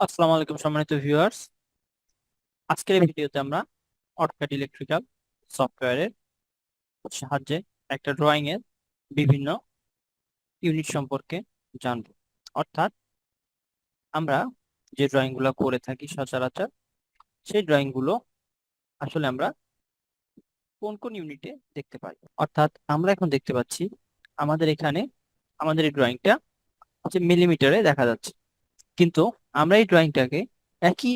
আসসালামু আলাইকুম সম্মানিত ভিউয়ার্স। আজকের এই ভিডিওতে আমরা অটোক্যাড ইলেকট্রিক্যাল সফটওয়্যারের সাহায্যে একটা ড্রয়িং এর বিভিন্ন ইউনিট সম্পর্কে জানব। অর্থাৎ আমরা যে ড্রয়িং গুলো করে থাকি সচরাচর, সেই ড্রয়িং গুলো আসলে আমরা কোন কোন ইউনিটে দেখতে পাই। অর্থাৎ আমরা এখন দেখতে পাচ্ছি আমাদের এখানে আমাদের এই ড্রয়িংটা হচ্ছে মিলিমিটারে দেখা যাচ্ছে, কিন্তু আমরা এই ড্রয়িংটাকে একই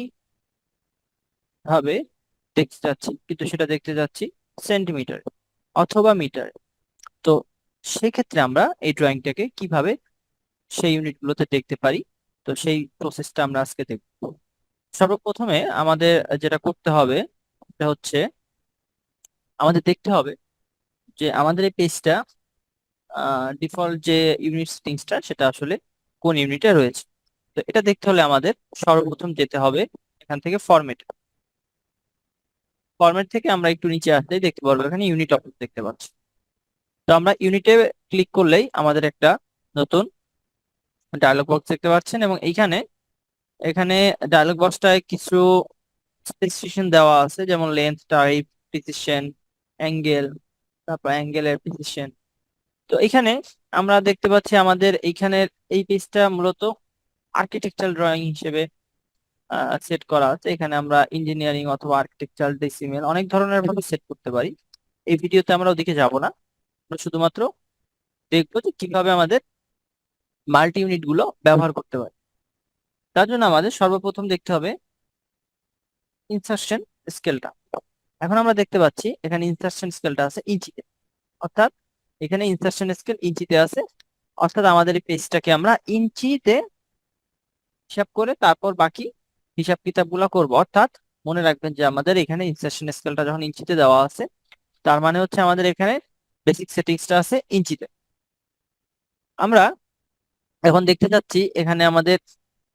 ভাবে দেখতে যাচ্ছি, কিন্তু সেটা দেখতে যাচ্ছি সেন্টিমিটার অথবা মিটার। তো সেক্ষেত্রে আমরা এই ড্রয়িংটাকে কিভাবে সেই ইউনিটগুলোতে দেখতে পারি, তো সেই প্রসেসটা আমরা আজকে দেখব। সর্বপ্রথমে আমাদের যেটা করতে হবে সেটা হচ্ছে আমাদের দেখতে হবে যে আমাদের এই পেজটা ডিফল্ট যে ইউনিট সেটিংসটা সেটা আসলে কোন ইউনিটে রয়েছে। তো এটা দেখতে হলে আমাদের সর্বপ্রথম যেতে হবে এখান থেকে ফরম্যাট। ফরম্যাট থেকে আমরা একটু নিচে আসলেই দেখতে পারবো এখানে ইউনিট অপশন দেখতে পাচ্ছি। তো আমরা ইউনিটে ক্লিক করলেই আমাদের একটা নতুন ডায়লগ বক্স দেখতে পাচ্ছেন, এবং এইখানে এখানে ডায়লগ বক্সটায় কিছু স্পেসিফিকেশন দেওয়া আছে, যেমন লেন্থ, টাইপ, প্রিসিশন, অ্যাঙ্গেল, তারপর অ্যাঙ্গেলের প্রিসিশন। তো এখানে আমরা দেখতে পাচ্ছি আমাদের এইখানের এই পেজটা মূলত আর্কিটেকচারাল ড্রয়িং হিসেবে সেট করা আছে। এখানে আমরা ইঞ্জিনিয়ারিং অথবা আর্কিটেকচারাল, ডেসিমেল অনেক ধরনের ভাবে সেট করতে পারি। এই ভিডিওতে আমরা ওদিকে যাব না, আমরা শুধুমাত্র দেখবো যে কিভাবে আমাদের মাল্টি ইউনিট গুলো ব্যবহার করতে পারি। তার জন্য আমাদের সর্বপ্রথম দেখতে হবে ইনসারশন স্কেলটা। এখন আমরা দেখতে পাচ্ছি এখানে ইনসারশন স্কেলটা আছে ইঞ্চিতে, অর্থাৎ এখানে ইনসারশন স্কেল ইঞ্চিতে আছে। অর্থাৎ আমাদের এই পেজটাকে আমরা ইঞ্চিতে হিসাব করে তারপর বাকি হিসাব কিতাব গুলা করবো। অর্থাৎ মনে রাখবেন যে আমাদের এখানে ইনসারশন স্কেলটা যখন ইঞ্চিতে দেওয়া আছে, তার মানে হচ্ছে আমাদের এখানে বেসিক সেটিংসটা আছে ইঞ্চিতে। আমরা এখন দেখতে চাচ্ছি এখানে আমাদের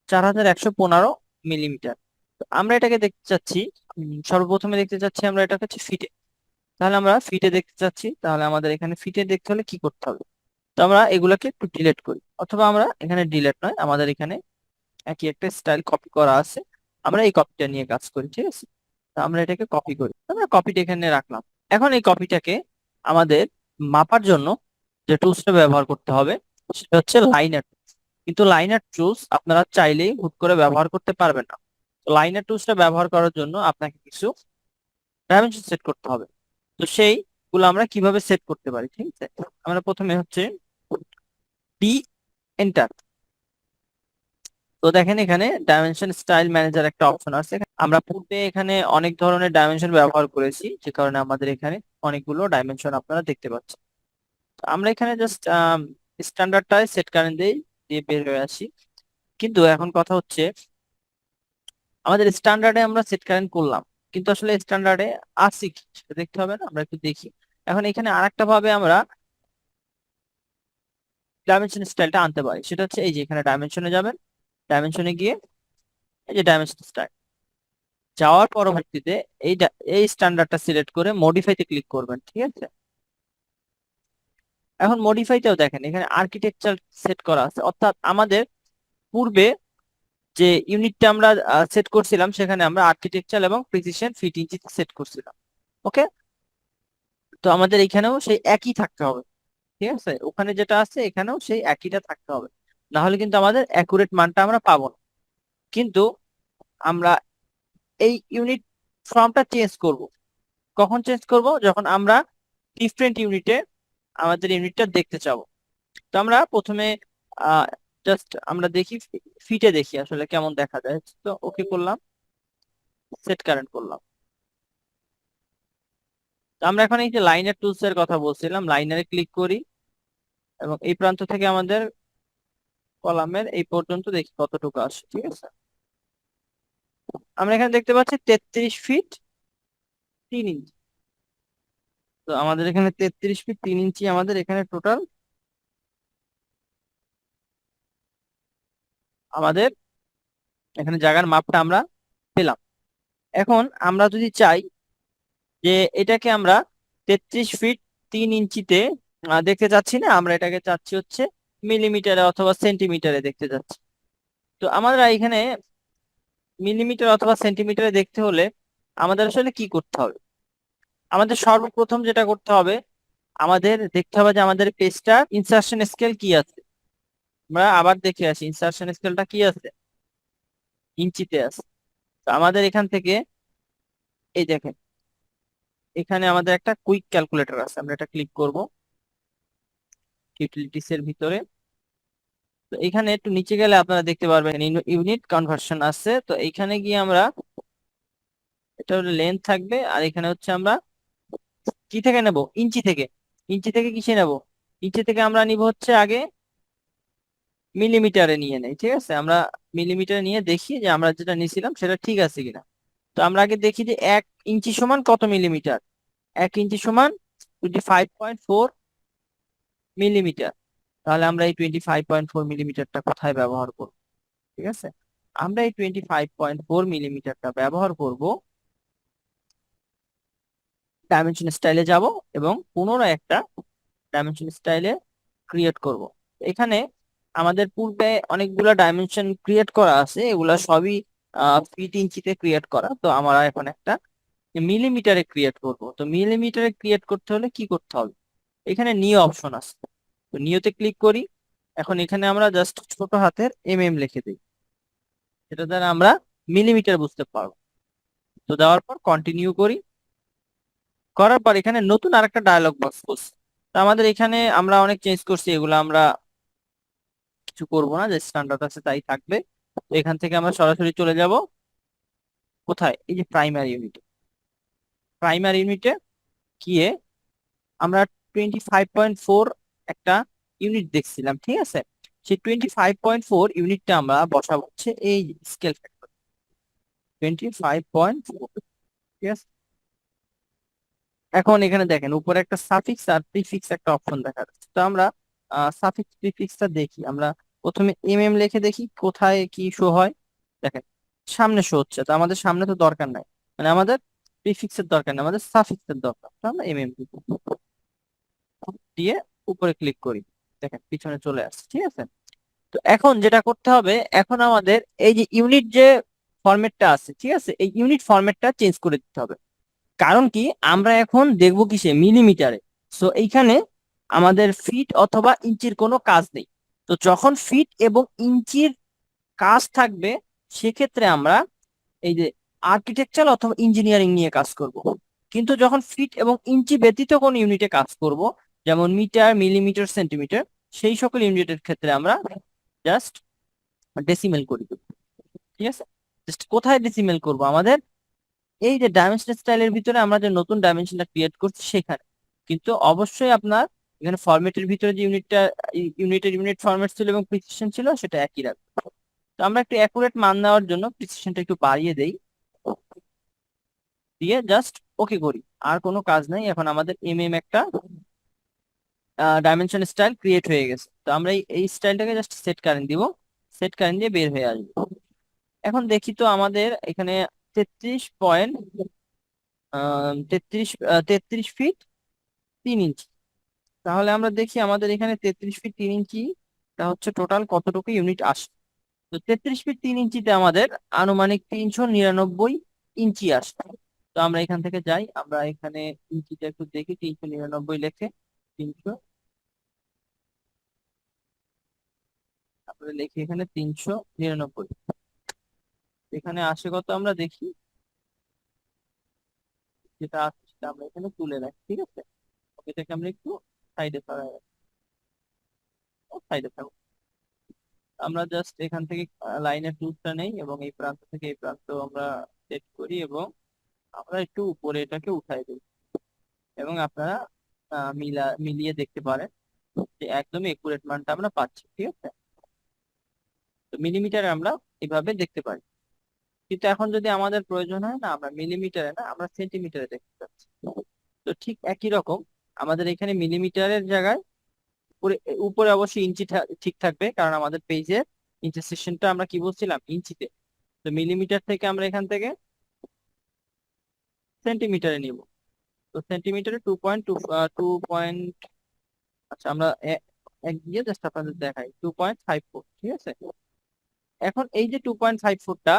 4115 মিলিমিটার। আমরা এটাকে দেখতে চাচ্ছি, সর্বপ্রথমে দেখতে চাচ্ছি আমরা এটা হচ্ছে ফিটে। তাহলে আমরা ফিটে দেখতে চাচ্ছি, তাহলে আমাদের এখানে ফিটে দেখতে হলে কি করতে হবে? তো আমরা এগুলাকে একটু ডিলিট করি, অথবা আমরা এখানে ডিলিট নয়, আমাদের এখানে একই একটা স্টাইল কপি করা আছে, আমরা এই কপিটা নিয়ে কাজ করি, ঠিক আছে? তো আমরা এটাকে কপি করি, আমরা কপিটা এখানে রাখলাম। এখন এই কপিটাকে আমাদের মাপার জন্য যে টুলসটা ব্যবহার করতে হবে সেটা হচ্ছে লাইনার। কিন্তু লাইনার টুলস আপনারা চাইলেই হুট করে ব্যবহার করতে পারবেন না। তো লাইনার টুলসটা ব্যবহার করার জন্য আপনাকে কিছু ডাইমেনশন সেট করতে হবে। তো সেইগুলো আমরা কিভাবে সেট করতে পারি, ঠিক আছে? আমরা প্রথমে হচ্ছে ডি এন্টার। তো দেখেন এখানে ডাইমেনশন স্টাইল ম্যানেজার একটা অপশন আছে। আমরা পূর্বে এখানে অনেক ধরনের ডাইমেনশন ব্যবহার করেছি, যে কারণে আমাদের এখানে অনেকগুলো ডাইমেনশন আপনারা দেখতে পাচ্ছেন। তো আমরা এখানে জাস্ট স্ট্যান্ডার্ডটাই সেট কারেন্ট দিয়ে বের হয়ে আসি। কিন্তু এখন কথা হচ্ছে আমাদের স্ট্যান্ডার্ডে আমরা সেট কারেন্ট করলাম, কিন্তু আসলে স্ট্যান্ডার্ডে আছে কি সেটা দেখতে হবে না? আমরা একটু দেখি। এখন এখানে আরেকটা ভাবে আমরা ডাইমেনশন স্টাইলটা আনতে পারি, সেটা হচ্ছে এই যে এখানে ডাইমেনশনে যাবেন, ডাইমেনশনে গিয়ে এই যে ডাইমেনশন স্টাইল যাওয়ার পরবর্তীতে এই স্ট্যান্ডার্ডটা সিলেক্ট করে মডিফাইতে ক্লিক করবেন, ঠিক আছে? এখন মডিফাইতেও দেখেন এখানে আর্কিটেকচার সেট করা আছে, অর্থাৎ আমাদের পূর্বে যে ইউনিটটা আমরা সেট করছিলাম সেখানে আমরা আর্কিটেকচার এবং প্রিসিশন ফিট ইঞ্চিতে সেট করছিলাম। ওকে, তো আমাদের এখানেও সেই একই থাকতে হবে, ঠিক আছে? ওখানে যেটা আছে এখানেও সেই একইটা থাকতে হবে, না হলে কিন্তু আমাদের অ্যাকুরেট মানটা আমরা পাবো না। কিন্তু আমরা এই ইউনিট ফর্মটা চেঞ্জ করব। কখন চেঞ্জ করব? যখন আমরা ডিফারেন্ট ইউনিটে আমাদের ইউনিটটা দেখতে চাবো। তো আমরা প্রথমে জাস্ট আমরা দেখি, ফিটে দেখি আসলে কেমন দেখা যায়। তো ওকে করলাম, সেট কারেন্ট করলাম। তো আমরা এখন এই যে লাইনার টুলস এর কথা বলছিলাম, লাইনারে ক্লিক করি এবং এই প্রান্ত থেকে আমাদের কলামের এই পর্যন্ত দেখি কতটুকু আসে, ঠিক আছে? আমরা এখানে দেখতে পাচ্ছি 33 ফিট 3 ইঞ্চি। তো আমাদের এখানে 33 ফিট 3 ইঞ্চি আমাদের এখানে টোটাল আমাদের এখানে জায়গার মাপটা আমরা পেলাম। এখন আমরা যদি চাই যে এটাকে আমরা 33 ফিট 3 ইঞ্চিতে দেখতে চাচ্ছি না, আমরা এটাকে চাচ্ছি হচ্ছে মিলিমিটারে অথবা সেন্টিমিটারে দেখতে চাচ্ছি। তো আমরা এখানে মিলিমিটার অথবা সেন্টিমিটারে দেখতে হলে আমাদের আসলে কি করতে হবে? আমাদের সর্বপ্রথম যেটা করতে হবে, আমাদের দেখতে হবে যে আমাদের পেজটার ইনসার্শন স্কেল কি আছে। আমরা আবার দেখে আসি ইনসার্শন স্কেলটা কি আছে, ইঞ্চিতে আছে। তো আমাদের এখান থেকে এই দেখেন, এখানে আমাদের একটা কুইক ক্যালকুলেটর আছে, আমরা এটা ক্লিক করব ইউটিলিটিস এর ভিতরে। তো এখানে একটু নিচে গেলে আপনারা দেখতে পারবেন ইউনিট কনভার্সন আছে। তো এইখানে গিয়ে আমরা, এটা হলো লেন্থ থাকবে, আর এখানে হচ্ছে আমরা কি থেকে নেব, ইঞ্চি থেকে। ইঞ্চি থেকে কিসে নেব, ইঞ্চি থেকে আমরা নিব হচ্ছে আগে মিলিমিটারে নিয়ে নেই, ঠিক আছে। আমরা মিলিমিটারে নিয়ে দেখি যে আমরা যেটা নিয়েছিলাম সেটা ঠিক আছে কিনা। তো আমরা আগে দেখি যে 1 ইঞ্চি সমান কত মিলিমিটার। 1 ইঞ্চি সমান 25.4 মিলিমিটার। তাহলে আমরা এই 25.4 মিলিমিটারটা কোথায় ব্যবহার করব? ঠিক আছে, আমরা এই 25.4 মিলিমিটারটা ব্যবহার করব, ডাইমেনশন স্টাইলে যাব এবং পুনরায় একটা ডাইমেনশন স্টাইলে ক্রিয়েট করব। এখানে আমাদের পূর্বে অনেকগুলো ডাইমেনশন ক্রিয়েট করা আছে, এগুলা সবই ফিট ইঞ্চিতে ক্রিয়েট করা। তো আমরা এখন একটা মিলিমিটারে ক্রিয়েট করব। তো মিলিমিটারে ক্রিয়েট করতে হলে কি করতে হবে, এখানে নিও অপশন আছে। তো নিওতে ক্লিক করি। এখন এখানে আমরা জাস্ট ছোট হাতের লিখে দিই, সেটা দ্বারা আমরা মিলিমিটার বুঝতে পারবো। তো দেওয়ার পর কন্টিনিউ করি। করার পর এখানে নতুন আরেকটা ডায়লগ বক্স করছে। তো আমাদের এখানে আমরা অনেক চেঞ্জ করছি, এগুলো আমরা কিছু করব না, যে স্ট্যান্ডার্ড আছে তাই থাকবে। তো এখান থেকে আমরা সরাসরি চলে যাব কোথায়, এই যে প্রাইমারি ইউনিটে। প্রাইমারি ইউনিটে গিয়ে আমরা 25.4 একটা ইউনিট দেখছিলাম, ঠিক আছে। সেই 25.4 ইউনিটটা আমরা বসাবো হচ্ছে এই স্কেল ফ্যাক্টর 25.4, ঠিক আছে। এখন এখানে দেখেন উপরে একটা সাফিক্স আর প্রিফিক্স একটা অপশন দেখা যাচ্ছে। তো আমরা সাফিক্স প্রিফিক্সটা দেখি। আমরা প্রথমে লিখে দেখি কোথায় কি শো হয়। দেখেন সামনে শো হচ্ছে, তো আমাদের সামনে তো দরকার নাই, মানে আমাদের প্রিফিক্সের দরকার নেই, আমাদের সাফিক্সের দরকার। তো আমরা দিব, দিয়ে উপরে ক্লিক করি, দেখেন পিছনে চলে আসছে, ঠিক আছে। তো এখন যেটা করতে হবে, এখন আমাদের এই যে ইউনিট যে ফরম্যাটটা আছে, ঠিক আছে, এই ইউনিট ফরম্যাটটা চেঞ্জ করে দিতে হবে। কারণ কি, আমরা এখন দেখবো কিসে, মিলিমিটারে। সো এইখানে আমাদের ফিট অথবা ইঞ্চির কোনো কাজ নেই। তো যখন ফিট এবং ইঞ্চির কাজ থাকবে, সেক্ষেত্রে আমরা এই যে আর্কিটেকচার অথবা ইঞ্জিনিয়ারিং নিয়ে কাজ করব। কিন্তু যখন ফিট এবং ইঞ্চি ব্যতীত কোন ইউনিটে কাজ করব, যেমন মিটার, মিলিমিটার, সেন্টিমিটার, সেই সকল ইউনিটের ক্ষেত্রে আমরা জাস্ট ডেসিমেল করি, ঠিক আছে। জাস্ট কোথায় ডেসিমেল করব, আমাদের এই যে ডাইমেনশন স্টাইলের ভিতরে আমরা যে নতুন ডাইমেনশনটা ক্রিয়েট করছি সেখানে। কিন্তু অবশ্যই আপনার এখানে ফরম্যাটের ভিতরে যে ইউনিট ফরম্যাট ছিল এবং প্রিসিশন ছিল সেটা একই রাখবে। তো আমরা একটু অ্যাকুরেট মান নেওয়ার জন্য প্রিসিশনটা একটু বাড়িয়ে দেই, দিয়ে জাস্ট ওকে করি। আর কোনো কাজ নাই, এখন আমাদের একটা ডাইমেনশন স্টাইল ক্রিয়েট হয়ে গেছে। তো আমরা এই স্টাইলটাকে জাস্ট সেট কারেন্ট দিব, সেট কারেন্ট দিয়ে বের হয়ে আসবে। এখন দেখি তো আমাদের এখানে 33 তেত্রিশ ফিট 3 ইঞ্চি। তাহলে আমরা দেখি আমাদের এখানে 33 ফিট 3 ইঞ্চি, তা হচ্ছে টোটাল কতটুকু ইউনিট আসে। তো 33 ফিট 3 ইঞ্চিতে আমাদের আনুমানিক 399 ইঞ্চি আসে। তো আমরা এখান থেকে যাই, আমরা এখানে ইঞ্চিটা একটু দেখি, 399 লেখে 300, তারপরে লিখি এখানে 399, এখানে আসে কত আমরা দেখি, যেটা আছে সেটা আমরা এখানে তুলে রাখি, ঠিক আছে। এটাকে আমরা একটু সাইডে সরাই রাখি, সাইডে থাকবো। আমরা জাস্ট এখান থেকে লাইনের টুলসটা নেই এবং এই প্রান্ত থেকে এই প্রান্ত আমরা সেট করি এবং আমরা একটু উপরে এটাকে উঠাই দিই। এবং আপনারা মিলিয়ে দেখতে পারেন যে একদমই একুরেট মানটা আমরা পাচ্ছি, ঠিক আছে। তো মিলিমিটারে আমরা এভাবে দেখতে পারি। কিন্তু এখন যদি আমাদের প্রয়োজন হয় না, আমরা মিলিমিটারে না, আমরা সেন্টিমিটারে দেখতে পাচ্ছি। তো ঠিক একই রকম আমাদের এখানে মিলিমিটারের জায়গায় উপরে উপরে অবশ্যই ইঞ্চি ঠিক থাকবে, কারণ আমাদের পেজের ইন্টারসেকশনটা আমরা কি বলছিলাম, ইঞ্চিতে। তো মিলিমিটার থেকে আমরা এখান থেকে সেন্টিমিটারে নিব। তো সেন্টিমিটারে 2.2, আচ্ছা আমরা এক দিয়ে জাস্ট আপনাদের দেখাই 2.54, ঠিক আছে। এখন এই যে 2.54টা,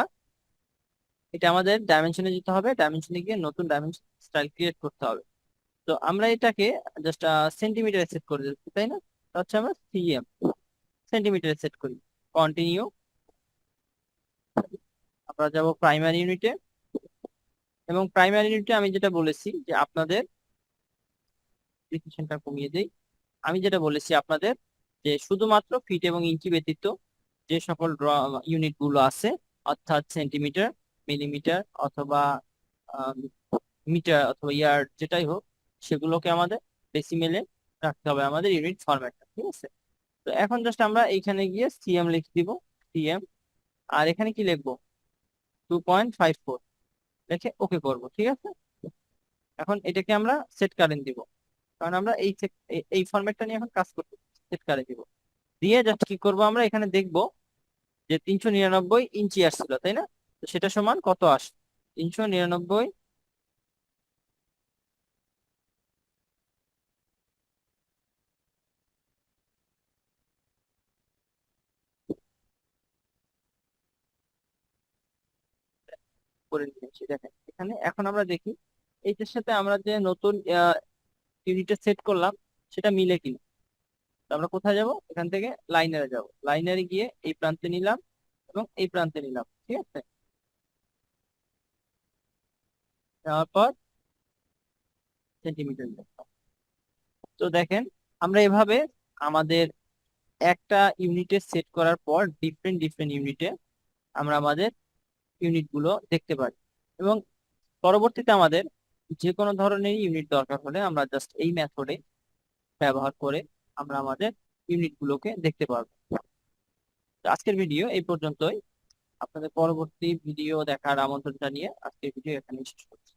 এটা আমাদের ডাইমেনশনে যেতে হবে, ডাইমেনশনে গিয়ে নতুন ডাইমেনশন স্টাইল ক্রিয়েট করতে হবে। তো আমরা এটাকে জাস্ট সেন্টিমিটারে সেট করে দিচ্ছি, তাই না? তো হচ্ছে আমরা সিএম সেন্টিমিটারে সেট করি। কন্টিনিউ। আমরা যাব প্রাইমারি ইউনিটে, এবং প্রাইমারি ইউনিটে আমি যেটা বলেছি যে আপনাদের প্রিসিশনটা কমিয়ে দেই। আমি যেটা বলেছি আপনাদের যে শুধুমাত্র ফিট এবং ইঞ্চি ব্যতীত যে সকল ইউনিট গুলো আছে, অর্থাৎ সেন্টিমিটার, মিলিমিটার অথবা মিটার অথবা ইয়ার্ড যেটাই হোক, সেগুলোকে আমাদের ডেসিমেলে রাখতে হবে আমাদের ইউনিট ফরম্যাটটা, ঠিক আছে? তো এখন জাস্ট আমরা এইখানে গিয়ে সিএম লিখে দিব, সিএম। আর এখানে কি লিখবো? 2.54 লিখে ওকে করব, ঠিক আছে? এখন এটাকে আমরা সেট কারেন্ট দিব, কারণ আমরা এই ফরম্যাটটা নিয়ে এখন কাজ করতে। সেট কারেন্ট দিব, দিয়ে জাস্ট কি করব, আমরা এখানে দেখব যে 399 ইঞ্চি আসছিল, তাই না? তো সেটা সমান কত আসে? 399 করে নিয়েছি। দেখেন এখানে এখন আমরা দেখি এইটার সাথে আমরা যে নতুন ইউনিটে সেট করলাম সেটা মিলে কিনা। তো আমরা কোথায় যাব? এখান থেকে লাইনারে যাব, লাইনারে গিয়ে এই প্রান্তে নিলাম এবং এই প্রান্তে নিলাম, ঠিক আছে? নেওয়ার পর সেন্টিমিটার নিলাম। তো দেখেন আমরা এভাবে আমাদের একটা ইউনিটে সেট করার পর ডিফারেন্ট ডিফারেন্ট ইউনিটে আমরা আমাদের ইউনিট গুলো দেখতে পারি, এবং পরবর্তীতে আমাদের যে কোনো ধরনের ইউনিট দরকার হলে আমরা জাস্ট এই মেথডে ব্যবহার করে আমরা আমাদের ইউনিট গুলোকে দেখতে পারবো। তো আজকের ভিডিও এই পর্যন্তই। আপনাদের পরবর্তী ভিডিও দেখার আমন্ত্রণ জানিয়ে আজকের ভিডিও এখানেই শেষ করছি।